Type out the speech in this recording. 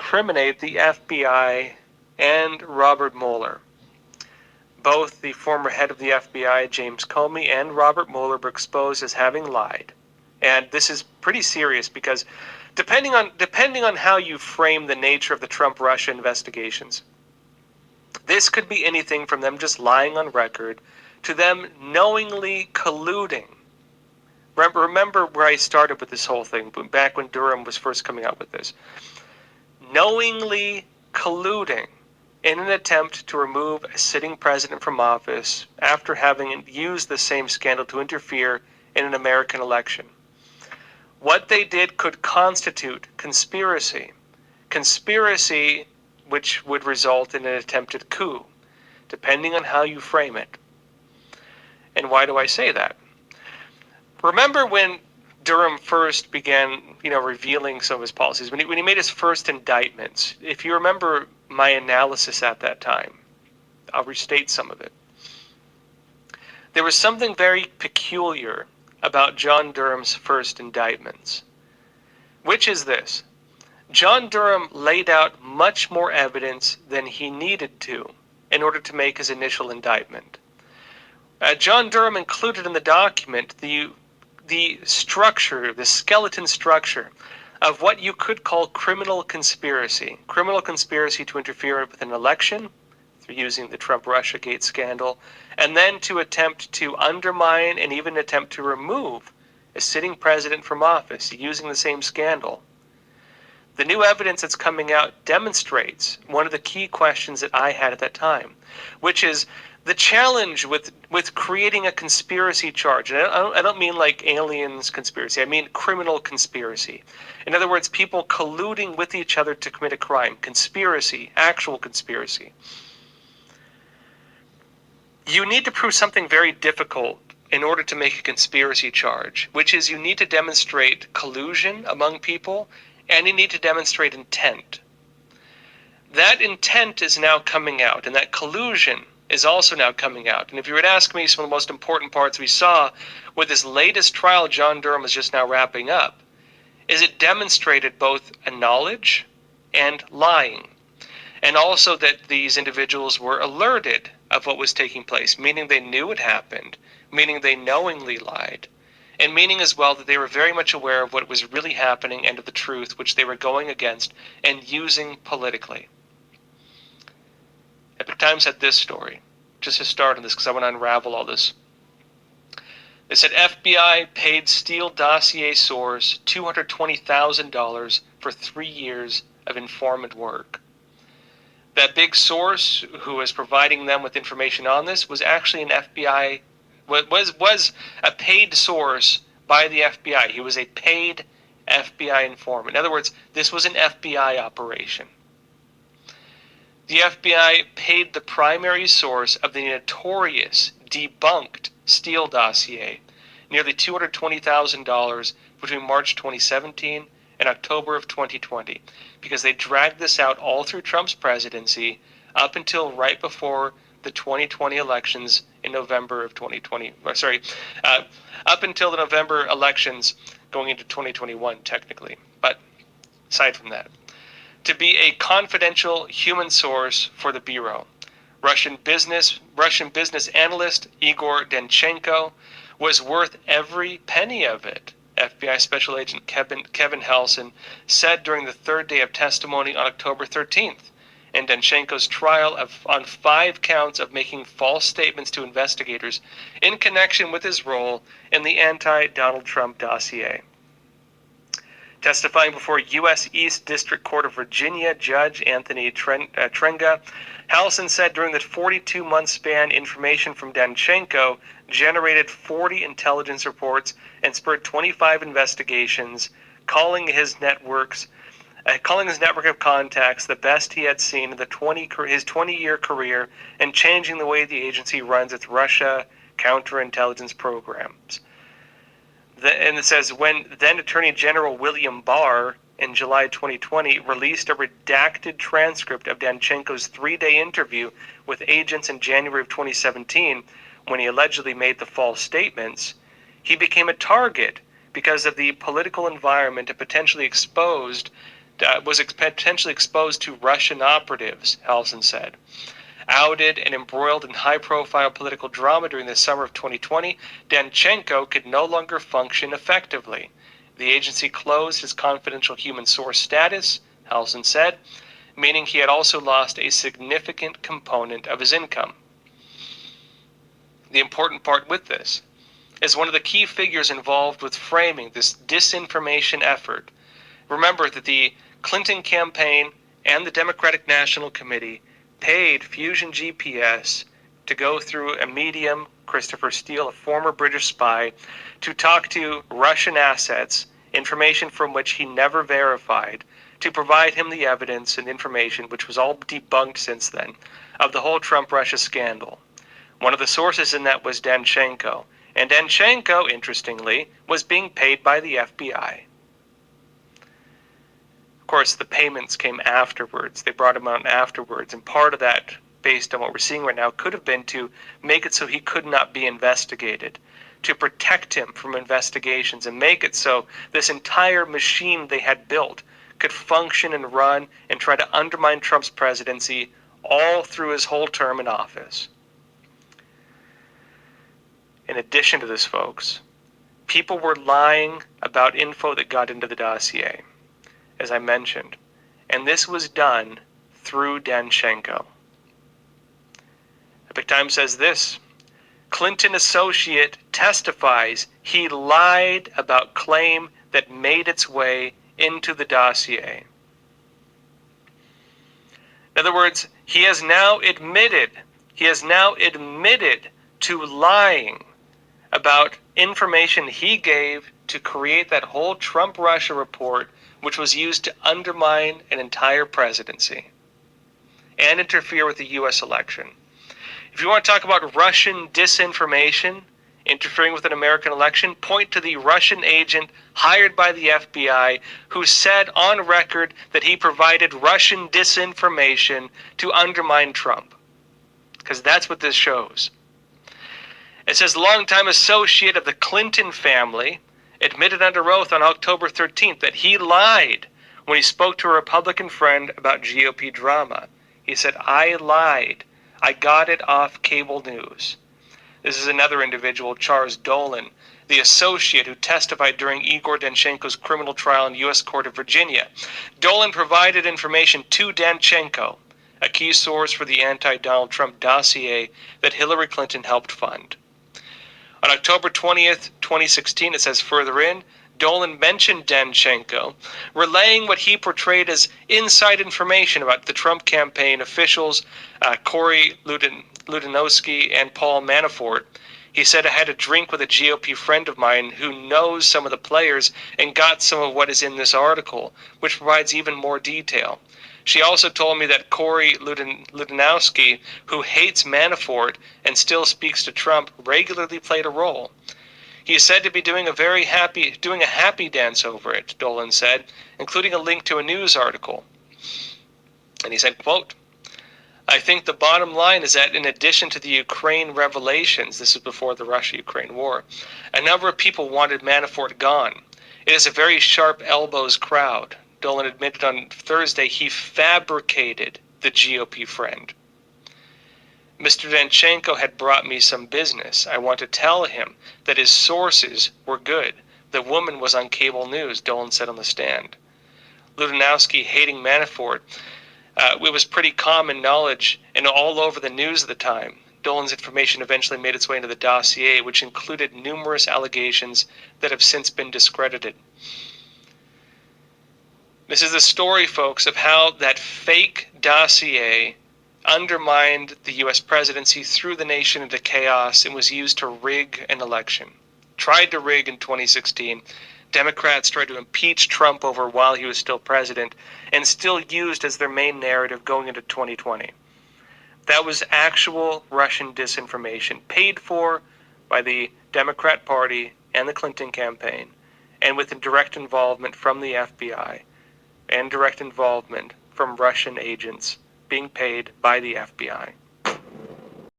incriminate the FBI and Robert Mueller. Both the former head of the FBI, James Comey, and Robert Mueller were exposed as having lied. And this is pretty serious because depending on how you frame the nature of the Trump-Russia investigations, this could be anything from them just lying on record to them knowingly colluding. Remember where I started with this whole thing, back when Durham was first coming out with this. Knowingly colluding in an attempt to remove a sitting president from office after having used the same scandal to interfere in an American election. What they did could constitute conspiracy. Conspiracy which would result in an attempted coup, depending on how you frame it. And why do I say that? Remember when Durham first began, revealing some of his policies, when he made his first indictments. If you remember my analysis at that time, I'll restate some of it. There was something very peculiar about John Durham's first indictments, which is this. John Durham laid out much more evidence than he needed to in order to make his initial indictment. John Durham included in the document the structure, the skeleton structure of what you could call criminal conspiracy. Criminal conspiracy to interfere with an election through using the Trump-Russiagate scandal, and then to attempt to undermine and even attempt to remove a sitting president from office using the same scandal. The new evidence that's coming out demonstrates one of the key questions that I had at that time, which is the challenge with creating a conspiracy charge. And I don't mean like aliens conspiracy. I mean criminal conspiracy. In other words, people colluding with each other to commit a crime. Conspiracy, actual conspiracy. You need to prove something very difficult in order to make a conspiracy charge, which is you need to demonstrate collusion among people, and you need to demonstrate intent. That intent is now coming out, and that collusion is also now coming out. And if you were to ask me, some of the most important parts we saw with this latest trial John Durham is just now wrapping up, is it demonstrated both a knowledge and lying. And also that these individuals were alerted of what was taking place, meaning they knew it happened, meaning they knowingly lied, and meaning as well that they were very much aware of what was really happening and of the truth which they were going against and using politically. Epoch Times had this story, just to start on this because I want to unravel all this. They said FBI paid Steele dossier source $220,000 for 3 years of informant work. That big source who was providing them with information on this was actually an FBI, was a paid source by the FBI. He was a paid FBI informant. In other words, this was an FBI operation. The FBI paid the primary source of the notorious, debunked Steele dossier nearly $220,000 between March 2017 and October of 2020 because they dragged this out all through Trump's presidency up until right before the 2020 elections in November of 2020. Up until the November elections going into 2021 technically. But aside from that, to be a confidential human source for the Bureau. Russian business analyst Igor Danchenko was worth every penny of it, FBI Special Agent Kevin Helson said during the third day of testimony on October 13th in Danchenko's trial on 5 counts of making false statements to investigators in connection with his role in the anti-Donald Trump dossier. Testifying before U.S. East District Court of Virginia Judge Anthony Trenga, Halson said during the 42-month span, information from Danchenko generated 40 intelligence reports and spurred 25 investigations, calling his network of contacts the best he had seen in his 20-year career and changing the way the agency runs its Russia counterintelligence programs. And it says, when then Attorney General William Barr in July 2020 released a redacted transcript of Danchenko's 3-day interview with agents in January of 2017, when he allegedly made the false statements, he became a target because of the political environment and potentially exposed potentially exposed to Russian operatives, Halson said. Outed and embroiled in high-profile political drama during the summer of 2020, Danchenko could no longer function effectively. The agency closed his confidential human source status, Halson said, meaning he had also lost a significant component of his income. The important part with this is one of the key figures involved with framing this disinformation effort. Remember that the Clinton campaign and the Democratic National Committee paid Fusion GPS to go through a medium, Christopher Steele, a former British spy, to talk to Russian assets, information from which he never verified, to provide him the evidence and information, which was all debunked since then, of the whole Trump-Russia scandal. One of the sources in that was Danchenko, and Danchenko, interestingly, was being paid by the FBI. Of course, the payments came afterwards. They brought him out afterwards, and part of that, based on what we're seeing right now, could have been to make it so he could not be investigated, to protect him from investigations, and make it so this entire machine they had built could function and run and try to undermine Trump's presidency all through his whole term in office. In addition to this, folks, people were lying about info that got into the dossier, as I mentioned, and this was done through Danchenko. Epoch Times says this: Clinton associate testifies he lied about claim that made its way into the dossier. In other words, he has now admitted to lying about information he gave to create that whole Trump-Russia report, which was used to undermine an entire presidency and interfere with the U.S. election. If you want to talk about Russian disinformation interfering with an American election, point to the Russian agent hired by the FBI who said on record that he provided Russian disinformation to undermine Trump. Because that's what this shows. It says longtime associate of the Clinton family admitted under oath on October 13th that he lied when he spoke to a Republican friend about GOP drama. He said, "I lied. I got it off cable news." This is another individual, Charles Dolan, the associate who testified during Igor Danchenko's criminal trial in the U.S. Court of Virginia. Dolan provided information to Danchenko, a key source for the anti-Donald Trump dossier that Hillary Clinton helped fund. On October 20th, 2016, it says further in, Dolan mentioned Danchenko, relaying what he portrayed as inside information about the Trump campaign officials, Corey Lewandowski and Paul Manafort. He said, "I had a drink with a GOP friend of mine who knows some of the players and got some of what is in this article, which provides even more detail. She also told me that Corey Lewandowski, who hates Manafort and still speaks to Trump, regularly played a role. He is said to be doing a happy dance over it," Dolan said, including a link to a news article. And he said, quote, "I think the bottom line is that in addition to the Ukraine revelations," this is before the Russia-Ukraine war, "a number of people wanted Manafort gone. It is a very sharp elbows crowd." Dolan admitted on Thursday he fabricated the GOP friend. "Mr. Danchenko had brought me some business. I want to tell him that his sources were good. The woman was on cable news," Dolan said on the stand. Lewandowski hating Manafort. It was pretty common knowledge and all over the news at the time. Dolan's information eventually made its way into the dossier, which included numerous allegations that have since been discredited. This is the story, folks, of how that fake dossier undermined the U.S. presidency, threw the nation into chaos, and was used to rig an election. Tried to rig in 2016. Democrats tried to impeach Trump over while he was still president, and still used as their main narrative going into 2020. That was actual Russian disinformation, paid for by the Democrat Party and the Clinton campaign, and with direct involvement from the FBI, and direct involvement from Russian agents being paid by the FBI.